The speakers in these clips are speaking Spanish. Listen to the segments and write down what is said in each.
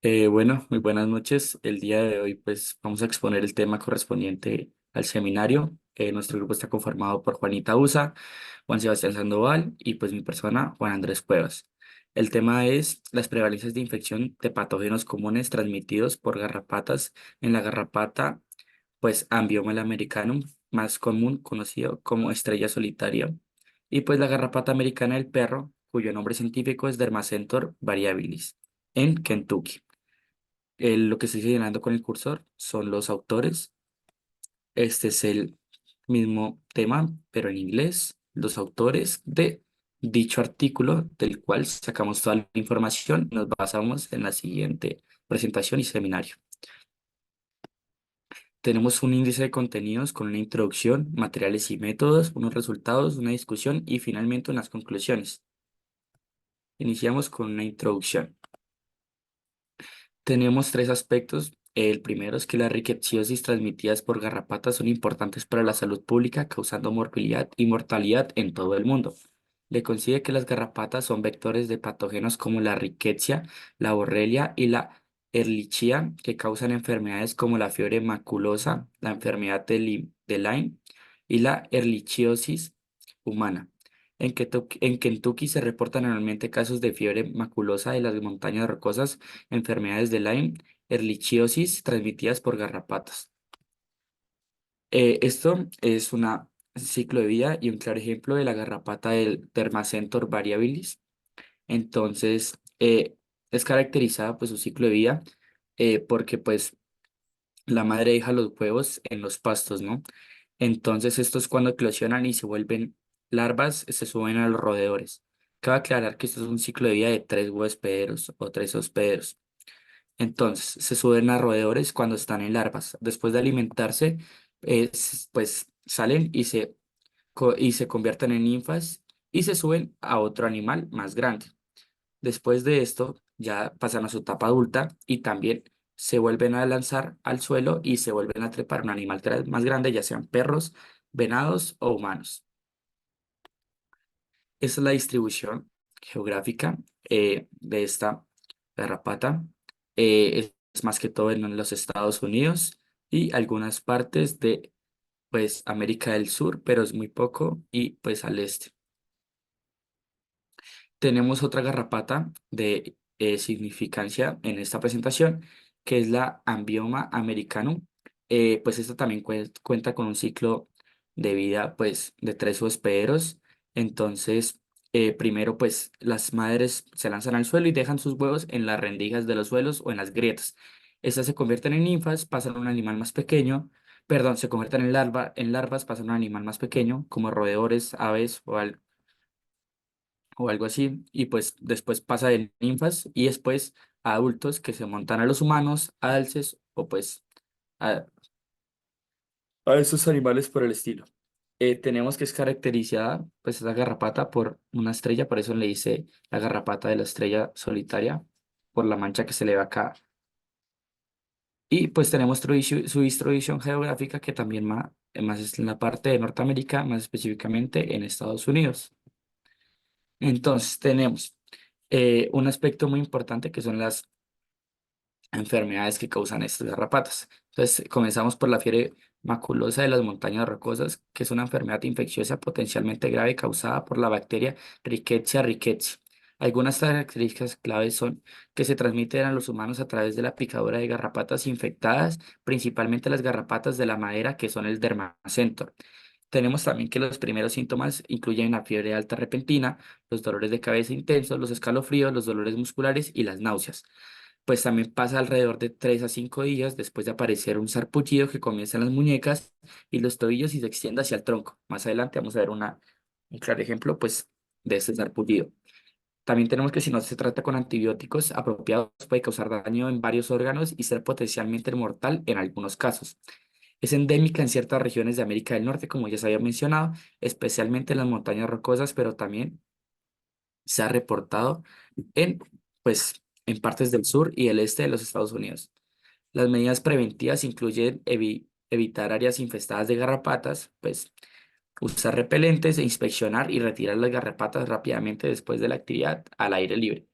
Bueno, muy buenas noches. El día de hoy pues vamos a exponer el tema correspondiente al seminario. Nuestro grupo está conformado por Juanita Usa, Juan Sebastián Sandoval y pues mi persona, Juan Andrés Cuevas. El tema es las prevalencias de infección de patógenos comunes transmitidos por garrapatas en la garrapata pues Ambioma americanum, más común conocido como estrella solitaria, y pues la garrapata americana del perro, cuyo nombre científico es Dermacentor variabilis, en Kentucky. Lo que estoy señalando con el cursor son los autores. Este es el mismo tema, pero en inglés, los autores de dicho artículo, del cual sacamos toda la información y nos basamos en la siguiente presentación y seminario. Tenemos un índice de contenidos con una introducción, materiales y métodos, unos resultados, una discusión y finalmente unas conclusiones. Iniciamos con una introducción. Tenemos tres aspectos. El primero es que las rickettsiosis transmitidas por garrapatas son importantes para la salud pública, causando morbilidad y mortalidad en todo el mundo. Le considera que las garrapatas son vectores de patógenos como la rickettsia, la borrelia y la Ehrlichia, que causan enfermedades como la fiebre maculosa, la enfermedad de Lyme y la erlichiosis humana. En Kentucky se reportan anualmente casos de fiebre maculosa de las montañas rocosas, enfermedades de Lyme, erlichiosis transmitidas por garrapatas. Esto es un ciclo de vida y un claro ejemplo de la garrapata del Dermacentor variabilis. Entonces, es caracterizada pues su ciclo de vida porque pues la madre deja los huevos en los pastos, ¿no? Entonces, estos cuando eclosionan y se vuelven larvas, se suben a los roedores. Cabe aclarar que esto es un ciclo de vida de tres huéspedos o tres hospederos. Entonces, se suben a roedores cuando están en larvas. Después de alimentarse, pues salen y se convierten en ninfas y se suben a otro animal más grande. Después de esto, ya pasan a su etapa adulta y también se vuelven a lanzar al suelo y se vuelven a trepar un animal más grande, ya sean perros, venados o humanos. Esa es la distribución geográfica de esta garrapata. Es más que todo en los Estados Unidos y algunas partes de pues América del Sur, pero es muy poco y pues al este. Tenemos otra garrapata de significancia en esta presentación, que es la Ambioma americanum. Pues esta también cuenta con un ciclo de vida pues de tres hospederos. Entonces, primero pues las madres se lanzan al suelo y dejan sus huevos en las rendijas de los suelos o en las grietas. Estas se convierten en ninfas, pasan a un animal más pequeño, perdón, se convierten en larvas, pasan a un animal más pequeño, como roedores, aves o algo así, y pues después pasa de ninfas y después a adultos que se montan a los humanos, a alces o pues a, a esos animales por el estilo. Tenemos que es caracterizada pues esa garrapata por una estrella, por eso le dice la garrapata de la estrella solitaria, por la mancha que se le ve acá. Y pues tenemos su distribución geográfica que también más es en la parte de Norteamérica, más específicamente en Estados Unidos. Entonces tenemos un aspecto muy importante que son las enfermedades que causan estas garrapatas. Entonces, comenzamos por la fiebre maculosa de las montañas rocosas, que es una enfermedad infecciosa potencialmente grave causada por la bacteria Rickettsia rickettsii. Algunas características claves son que se transmiten a los humanos a través de la picadura de garrapatas infectadas, principalmente las garrapatas de la madera, que son el dermacentor. Tenemos también que los primeros síntomas incluyen la fiebre alta repentina, los dolores de cabeza intensos, los escalofríos, los dolores musculares y las náuseas. Pues también pasa alrededor de 3 a 5 días después de aparecer un sarpullido que comienza en las muñecas y los tobillos y se extiende hacia el tronco. Más adelante vamos a ver un claro ejemplo pues, de este sarpullido. También tenemos que si no se trata con antibióticos apropiados puede causar daño en varios órganos y ser potencialmente mortal en algunos casos. Es endémica en ciertas regiones de América del Norte, como ya se había mencionado, especialmente en las montañas rocosas, pero también se ha reportado en, pues, en partes del sur y el este de los Estados Unidos. Las medidas preventivas incluyen evitar áreas infestadas de garrapatas, pues usar repelentes e inspeccionar y retirar las garrapatas rápidamente después de la actividad al aire libre.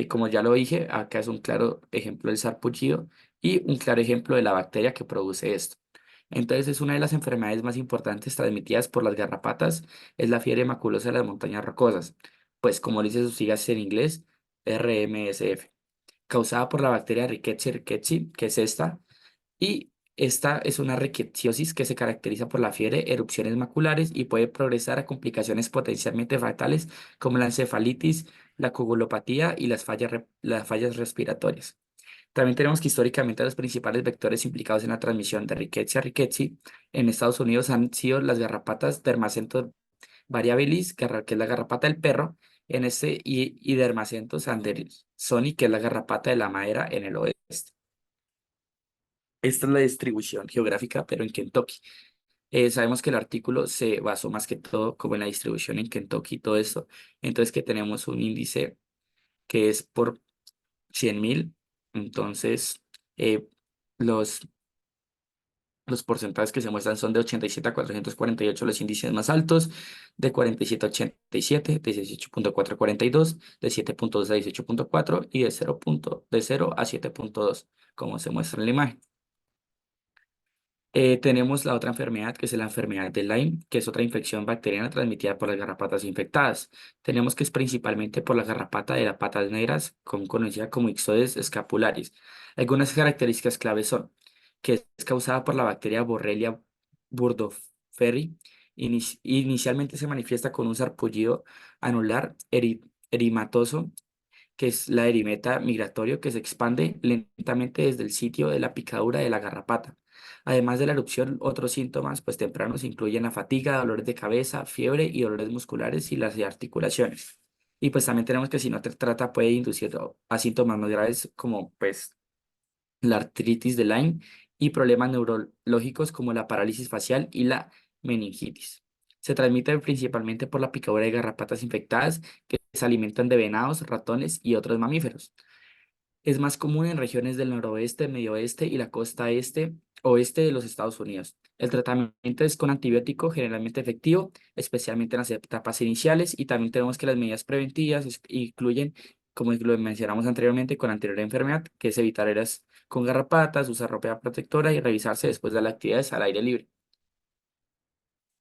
Como ya lo dije, acá es un claro ejemplo del sarpullido y un claro ejemplo de la bacteria que produce esto. Entonces, es una de las enfermedades más importantes transmitidas por las garrapatas, es la fiebre maculosa de las montañas rocosas, pues como dice sus siglas en inglés, RMSF, causada por la bacteria Rickettsia rickettsii, que es esta, y esta es una ricketsiosis que se caracteriza por la fiebre, erupciones maculares y puede progresar a complicaciones potencialmente fatales como la encefalitis, la coagulopatía y las fallas respiratorias. También tenemos que históricamente los principales vectores implicados en la transmisión de Rickettsia rickettsii en Estados Unidos han sido las garrapatas Dermacentus variabilis, que es la garrapata del perro, y Dermacentus andersoni, que es la garrapata de la madera en el oeste. Esta es la distribución geográfica, pero en Kentucky. Sabemos que el artículo se basó más que todo como en la distribución en Kentucky y todo esto. Entonces que tenemos un índice que es por 100.000. Entonces, eh, los, los porcentajes que se muestran son de 87 a 448 los índices más altos, de 47 a 87, de 18,4 a 42, de 7,2 a 18,4 y de 0 a 7,2, como se muestra en la imagen. Tenemos la otra enfermedad, que es la enfermedad de Lyme, que es otra infección bacteriana transmitida por las garrapatas infectadas. Tenemos que es principalmente por la garrapata de las patas negras, conocida como Ixodes scapularis. Algunas características claves son que es causada por la bacteria Borrelia burgdorferi. Inicialmente se manifiesta con un sarpullido anular erimatoso, que es la erimeta migratorio que se expande lentamente desde el sitio de la picadura de la garrapata. Además de la erupción, otros síntomas pues tempranos incluyen la fatiga, dolores de cabeza, fiebre y dolores musculares y las articulaciones. Y pues también tenemos que si no te trata puede inducir a síntomas más graves como pues la artritis de Lyme y problemas neurológicos como la parálisis facial y la meningitis. Se transmite principalmente por la picadura de garrapatas infectadas que se alimentan de venados, ratones y otros mamíferos. Es más común en regiones del noroeste, medio oeste y la costa este, oeste de los Estados Unidos. El tratamiento es con antibiótico generalmente efectivo, especialmente en las etapas iniciales, y también tenemos que las medidas preventivas incluyen, como lo mencionamos anteriormente con la anterior enfermedad, que es evitar eras con garrapatas, usar ropa protectora y revisarse después de las actividades al aire libre.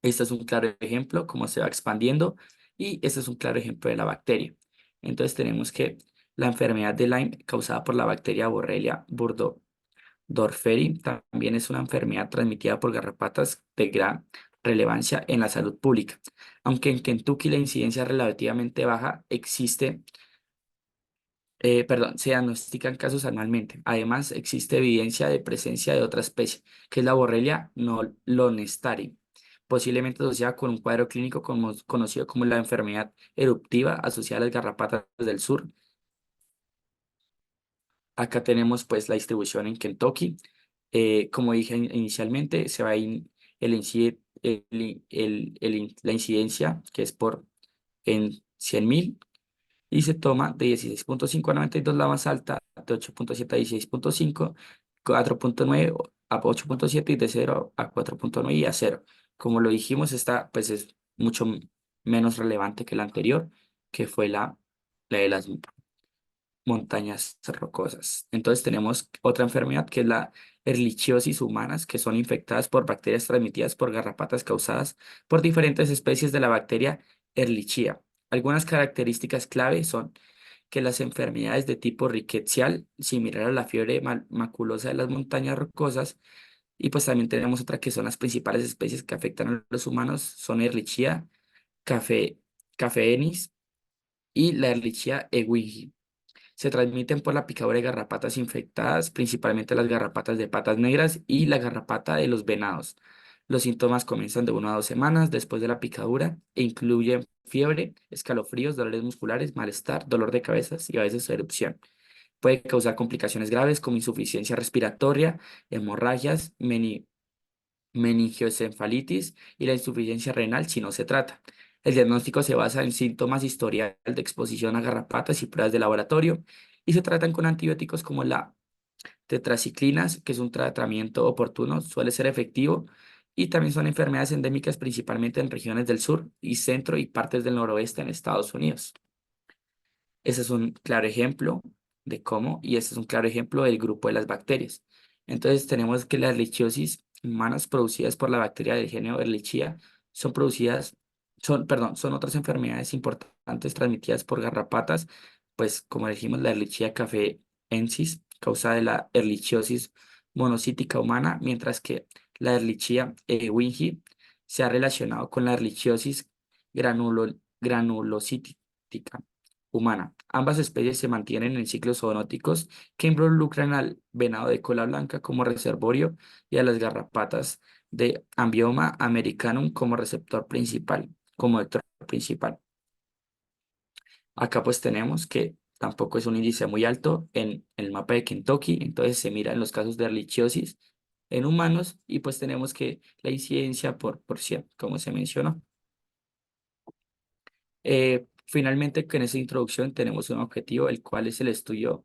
Este es un claro ejemplo, cómo se va expandiendo, y este es un claro ejemplo de la bacteria. Entonces tenemos que la enfermedad de Lyme causada por la bacteria Borrelia burgdorferi también es una enfermedad transmitida por garrapatas de gran relevancia en la salud pública. Aunque en Kentucky la incidencia es relativamente baja, se diagnostican casos anualmente. Además, existe evidencia de presencia de otra especie, que es la Borrelia no lonestari, posiblemente asociada con un cuadro clínico conocido como la enfermedad eruptiva asociada a las garrapatas del sur. Acá tenemos pues la distribución en Kentucky. Como dije inicialmente, se va la incidencia, que es por en 100.000, y se toma de 16,5 a 92 la más alta, de 8,7 a 16,5, 4,9 a 8,7 y de 0 a 4,9 y a 0. Como lo dijimos, esta pues es mucho menos relevante que la anterior, que fue la de las montañas rocosas. Entonces tenemos otra enfermedad que es la erlichiosis humanas, que son infectadas por bacterias transmitidas por garrapatas causadas por diferentes especies de la bacteria Ehrlichia. Algunas características clave son que las enfermedades de tipo rickettsial, similar a la fiebre maculosa de las montañas rocosas, y pues también tenemos otra que son las principales especies que afectan a los humanos, son Ehrlichia, cafe, cafeenis y la Ehrlichia ewigi. Se transmiten por la picadura de garrapatas infectadas, principalmente las garrapatas de patas negras y la garrapata de los venados. Los síntomas comienzan de 1 a 2 semanas después de la picadura e incluyen fiebre, escalofríos, dolores musculares, malestar, dolor de cabeza y a veces erupción. Puede causar complicaciones graves como insuficiencia respiratoria, hemorragias, meningoencefalitis y la insuficiencia renal si no se trata. El diagnóstico se basa en síntomas, historial de exposición a garrapatas y pruebas de laboratorio, y se tratan con antibióticos como la tetraciclinas, que es un tratamiento oportuno, suele ser efectivo y también son enfermedades endémicas principalmente en regiones del sur y centro y partes del noroeste en Estados Unidos. Ese es un claro ejemplo de cómo, y ese es un claro ejemplo del grupo de las bacterias. Entonces tenemos que las lichiosis humanas producidas por la bacteria del género Ehrlichia son otras enfermedades importantes transmitidas por garrapatas, pues como dijimos, la Ehrlichia cafeensis causa de la Ehrlichiosis monocítica humana, mientras que la Ehrlichia ewingi se ha relacionado con la Ehrlichiosis granulocítica humana. Ambas especies se mantienen en ciclos zoonóticos que involucran al venado de cola blanca como reservorio y a las garrapatas de Ambioma americanum como receptor principal, como vector principal. Acá pues tenemos que tampoco es un índice muy alto en el mapa de Kentucky, entonces se mira en los casos de erlichiosis en humanos y pues tenemos que la incidencia por 100, como se mencionó. Finalmente, con esa introducción tenemos un objetivo, el cual es el estudio,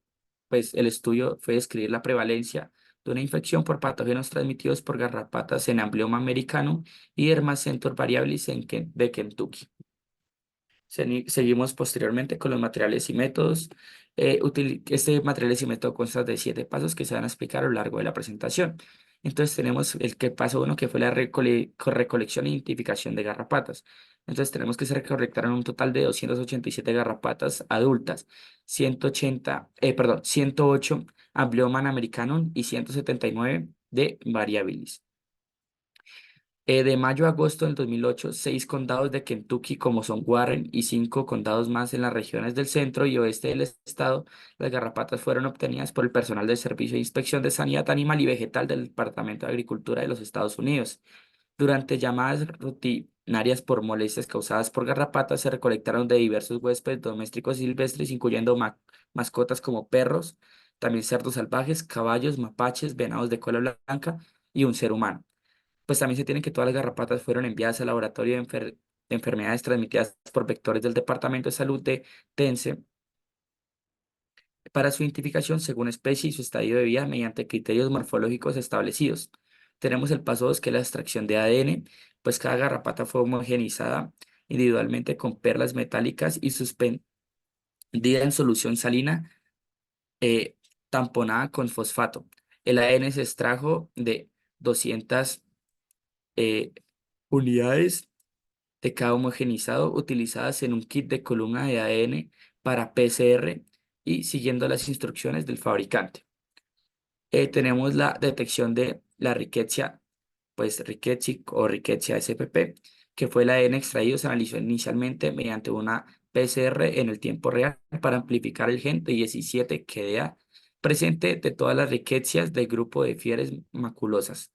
pues el estudio fue describir la prevalencia de una infección por patógenos transmitidos por garrapatas en Amblyoma americanum y Dermacentor variabilis de Kentucky. Seguimos posteriormente con los materiales y métodos. Este materiales y método consta de 7 pasos que se van a explicar a lo largo de la presentación. Entonces tenemos el que paso uno, que fue la recolección e identificación de garrapatas. Entonces tenemos que se recolectaron un total de 287 garrapatas adultas, 108 Amblyomon americanum y 179 de Variabilis. De mayo a agosto del 2008, 6 condados de Kentucky, como son Warren, y 5 condados más en las regiones del centro y oeste del estado, las garrapatas fueron obtenidas por el personal del Servicio de Inspección de Sanidad Animal y Vegetal del Departamento de Agricultura de los Estados Unidos. Durante llamadas rutinarias por molestias causadas por garrapatas, se recolectaron de diversos huéspedes domésticos y silvestres, incluyendo mascotas como perros, también cerdos salvajes, caballos, mapaches, venados de cola blanca y un ser humano. Pues también se tiene que todas las garrapatas fueron enviadas al laboratorio de enfermedades transmitidas por vectores del Departamento de Salud de Tense para su identificación según especie y su estadio de vida mediante criterios morfológicos establecidos. Tenemos el paso 2, que es la extracción de ADN, pues cada garrapata fue homogenizada individualmente con perlas metálicas y suspendida en solución salina eh, tamponada con fosfato. El ADN se extrajo de 200 eh, unidades de cada homogenizado utilizadas en un kit de columna de ADN para PCR y siguiendo las instrucciones del fabricante. Tenemos la detección de la Rickettsia, pues Rickettsia o Rickettsia spp, que fue el ADN extraído, se analizó inicialmente mediante una PCR en el tiempo real para amplificar el gen de 17 QDA presente de todas las riquecias del grupo de fieres maculosas.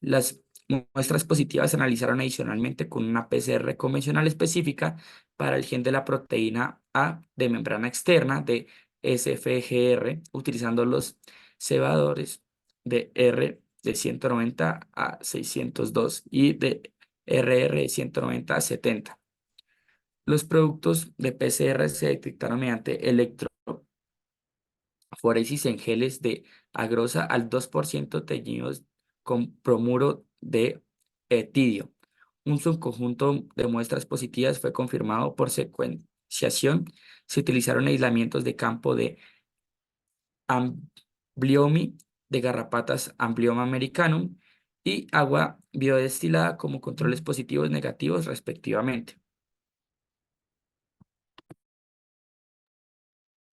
Las muestras positivas se analizaron adicionalmente con una PCR convencional específica para el gen de la proteína A de membrana externa de SFGR, utilizando los cebadores de R de 190 a 602 y de RR de 190 a 70. Los productos de PCR se detectaron mediante electroforesis en geles de agrosa al 2% teñidos con bromuro de etidio. Un subconjunto de muestras positivas fue confirmado por secuenciación. Se utilizaron aislamientos de campo de Ambliomi de garrapatas Amblioma americanum y agua biodestilada como controles positivos y negativos respectivamente.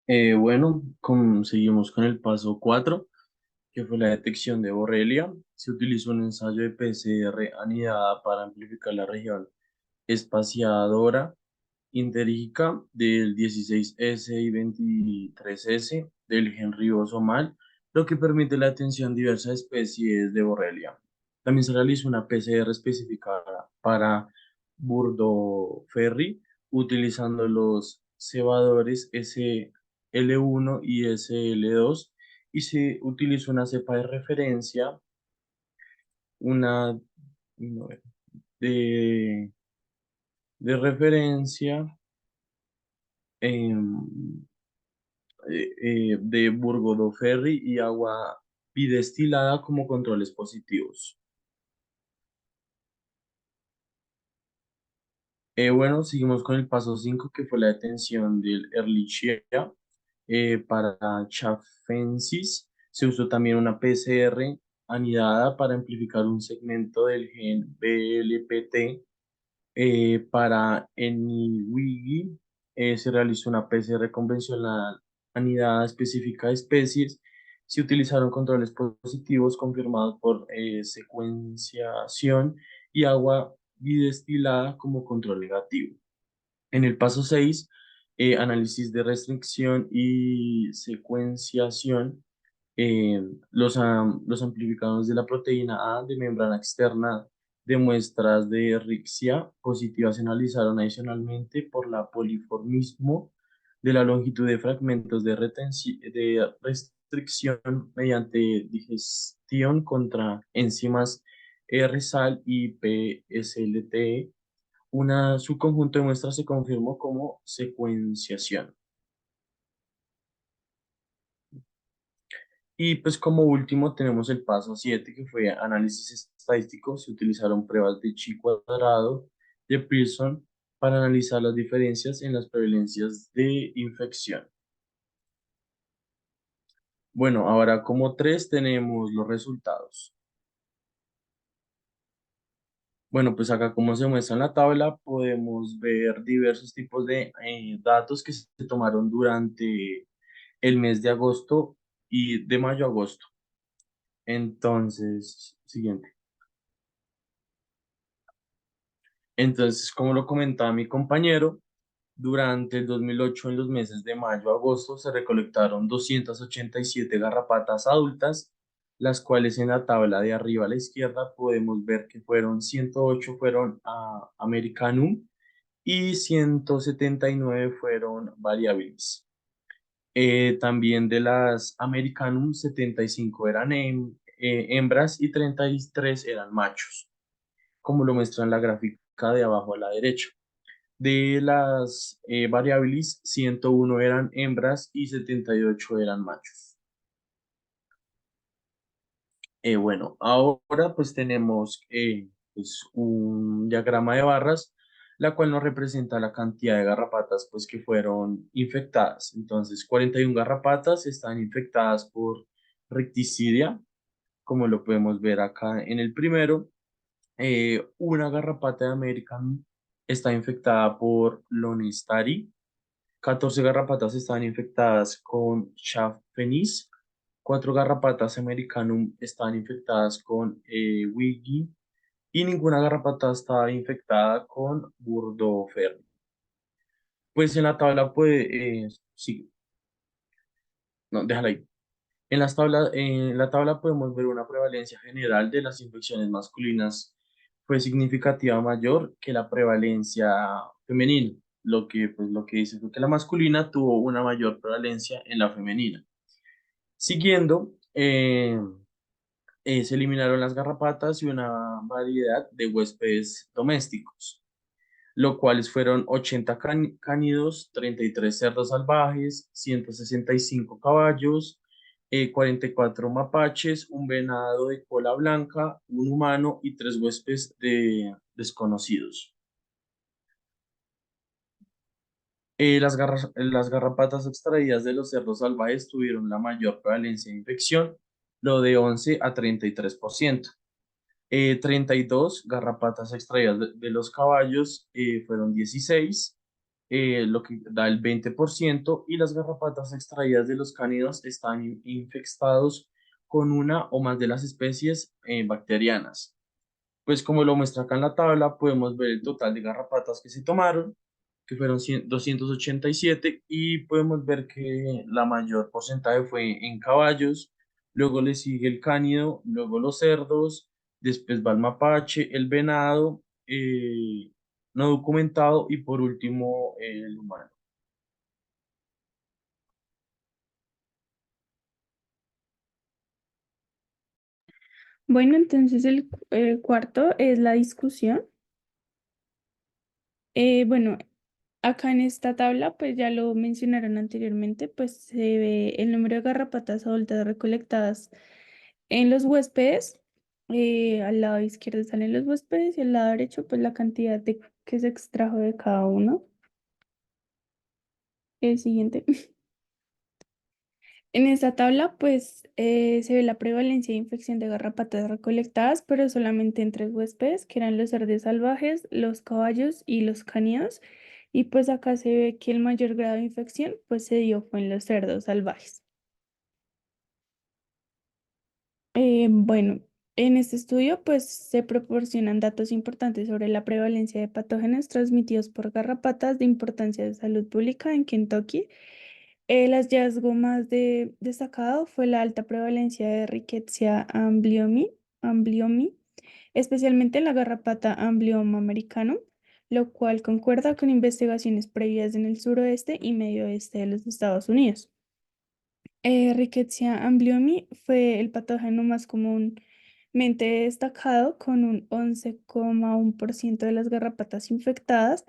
Bueno, seguimos con el paso 4, que fue la detección de Borrelia. Se utilizó un ensayo de PCR anidada para amplificar la región espaciadora intrígica del 16S y 23S del gen ribosomal, lo que permite la atención de diversas especies de Borrelia. También se realizó una PCR específica para Burdoferri, utilizando los cebadores SL1 y SL2, y se utilizó una cepa de referencia, una no, de, de referencia em, de Burgodoferri y agua bidestilada como controles positivos. Bueno, seguimos con el paso 5 que fue la detención del Ehrlichia. Para Chafensis se usó también una PCR anidada para amplificar un segmento del gen BLPT. Para Eniwigi se realizó una PCR convencional anidada específica de especies. Se utilizaron controles positivos confirmados por secuenciación y agua bidestilada como control negativo. En el paso 6, análisis de restricción y secuenciación, los amplificados de la proteína A de membrana externa de muestras de Rixia positivas se analizaron adicionalmente por la poliformismo de la longitud de fragmentos de restricción mediante digestión contra enzimas R-sal y PSLT. Una subconjunto de muestras se confirmó como secuenciación. Y pues como último tenemos el paso 7 que fue análisis estadístico. Se utilizaron pruebas de chi cuadrado de Pearson para analizar las diferencias en las prevalencias de infección. Bueno, ahora como 3 tenemos los resultados. Bueno, pues acá como se muestra en la tabla podemos ver diversos tipos de datos que se tomaron durante el mes de agosto y de mayo a agosto. Entonces, siguiente. Entonces, como lo comentaba mi compañero, durante el 2008, en los meses de mayo a agosto, se recolectaron 287 garrapatas adultas, las cuales en la tabla de arriba a la izquierda podemos ver que 108 fueron a Americanum y 179 fueron Variabilis. También de las Americanum, 75 eran hembras y 33 eran machos, como lo muestra en la gráfica de abajo a la derecha. De las Variabilis, 101 eran hembras y 78 eran machos. Bueno, ahora pues tenemos pues, un diagrama de barras, la cual nos representa la cantidad de garrapatas pues, que fueron infectadas. Entonces, 41 garrapatas están infectadas por ricticidia, como lo podemos ver acá en el primero. Una garrapata de American está infectada por Lonestari. 14 garrapatas estaban infectadas con Staph fenis. 4 garrapatas americanum estaban infectadas con Wiggy y ninguna garrapata estaba infectada con Burdoferri. Pues en la tabla puede, sí, no, déjala ahí. En la tabla podemos ver una prevalencia general de las infecciones masculinas fue significativa mayor que la prevalencia femenina. Lo que dice fue que la masculina tuvo una mayor prevalencia en la femenina. Siguiendo, se eliminaron las garrapatas y una variedad de huéspedes domésticos, lo cuales fueron 80 cánidos, 33 cerdos salvajes, 165 caballos, 44 mapaches, un venado de cola blanca, un humano y 3 huéspedes desconocidos. Las garrapatas extraídas de los cerdos salvajes tuvieron la mayor prevalencia de infección, lo de 11 a 33%. 32 garrapatas extraídas de los caballos fueron 16, lo que da el 20%, y las garrapatas extraídas de los cánidos están infectados con una o más de las especies bacterianas. Pues como lo muestra acá en la tabla, podemos ver el total de garrapatas que se tomaron, que fueron 287, y podemos ver que la mayor porcentaje fue en caballos, luego le sigue el cánido, luego los cerdos, después va el mapache, el venado, no documentado y por último el humano. Bueno, entonces el cuarto es la discusión. Bueno, acá en esta tabla, pues ya lo mencionaron anteriormente, pues se ve el número de garrapatas adultas recolectadas en los huéspedes. Al lado izquierdo salen los huéspedes y al lado derecho, pues la cantidad de que se extrajo de cada uno. El siguiente. En esta tabla, pues, se ve la prevalencia de infección de garrapatas recolectadas, pero solamente en tres huéspedes, que eran los cerdos salvajes, los caballos y los cánidos. Y pues acá se ve que el mayor grado de infección, pues, se dio fue en los cerdos salvajes. Bueno, en este estudio, pues, se proporcionan datos importantes sobre la prevalencia de patógenos transmitidos por garrapatas de importancia de salud pública en Kentucky. El hallazgo más destacado fue la alta prevalencia de Rickettsia amblyomyi, especialmente en la garrapata Amblyomma americanum, lo cual concuerda con investigaciones previas en el suroeste y medio oeste de los Estados Unidos. Rickettsia amblyomyi fue el patógeno más comúnmente destacado con un 11,1% de las garrapatas infectadas.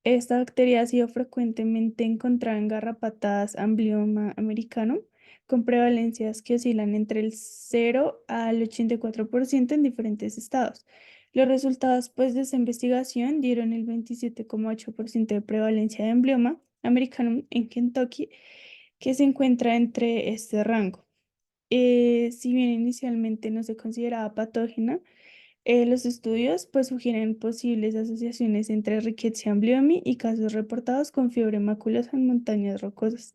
Esta bacteria ha sido frecuentemente encontrada en garrapatas Amblyomma americanum, con prevalencias que oscilan entre el 0 al 84% en diferentes estados. Los resultados, pues, de esta investigación dieron el 27,8% de prevalencia de Amblyomma americanum en Kentucky, que se encuentra entre este rango. Si bien inicialmente no se consideraba patógena, los estudios, pues, sugieren posibles asociaciones entre Rickettsia amblyomyi y casos reportados con fiebre maculosa en montañas rocosas.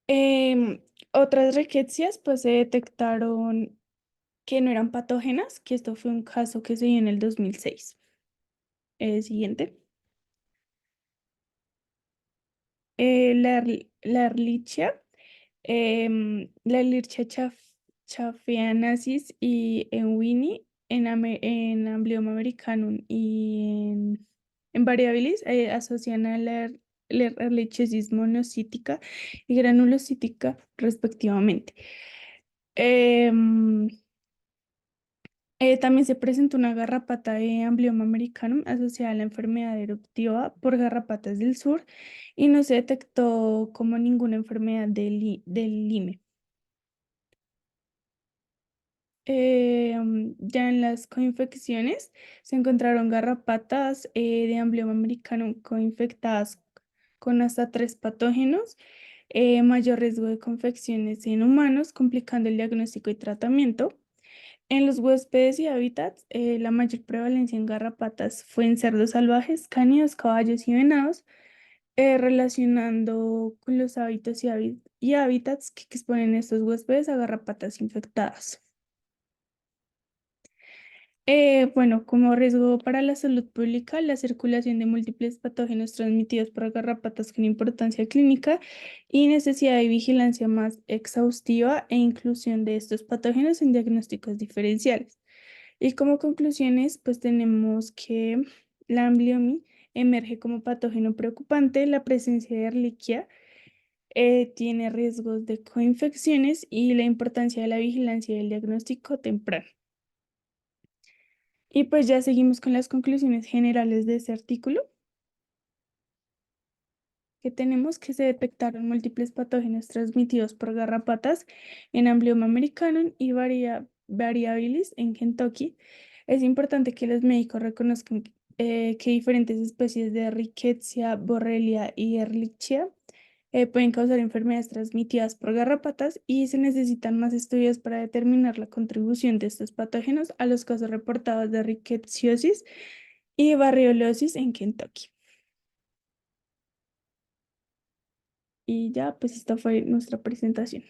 Em, Otras rickettsias, pues, se detectaron que no eran patógenas, que esto fue un caso que se dio en el 2006. Siguiente. La Ehrlichia, la Ehrlichia chaffeanasis y en Winnie, en Amblyomma americanum y en Variabilis, asocian a la Ehrlichiosis monocítica y granulocítica respectivamente. Em, También se presentó una garrapata de Amblyomma americanum asociada a la enfermedad eruptiva por garrapatas del sur y no se detectó como ninguna enfermedad del Lyme. Ya en las coinfecciones se encontraron garrapatas de Amblyomma americanum coinfectadas con hasta tres patógenos, mayor riesgo de confecciones en humanos, complicando el diagnóstico y tratamiento. En los huéspedes y hábitats, la mayor prevalencia en garrapatas fue en cerdos salvajes, cánidos, caballos y venados, relacionando con los hábitos y hábitats que exponen estos huéspedes a garrapatas infectadas. Bueno, como riesgo para la salud pública, la circulación de múltiples patógenos transmitidos por garrapatas con importancia clínica y necesidad de vigilancia más exhaustiva e inclusión de estos patógenos en diagnósticos diferenciales. Y como conclusiones, pues tenemos que la ambliomi emerge como patógeno preocupante, la presencia de Ehrlichia tiene riesgos de coinfecciones y la importancia de la vigilancia y el diagnóstico temprano. Y pues ya seguimos con las conclusiones generales de este artículo, que tenemos que se detectaron múltiples patógenos transmitidos por garrapatas en Amblyomma americanum y Variabilis en Kentucky. Es importante que los médicos reconozcan que diferentes especies de Rickettsia, Borrelia y Ehrlichia pueden causar enfermedades transmitidas por garrapatas y se necesitan más estudios para determinar la contribución de estos patógenos a los casos reportados de rickettsiosis y barriolosis en Kentucky. Y ya, pues esta fue nuestra presentación.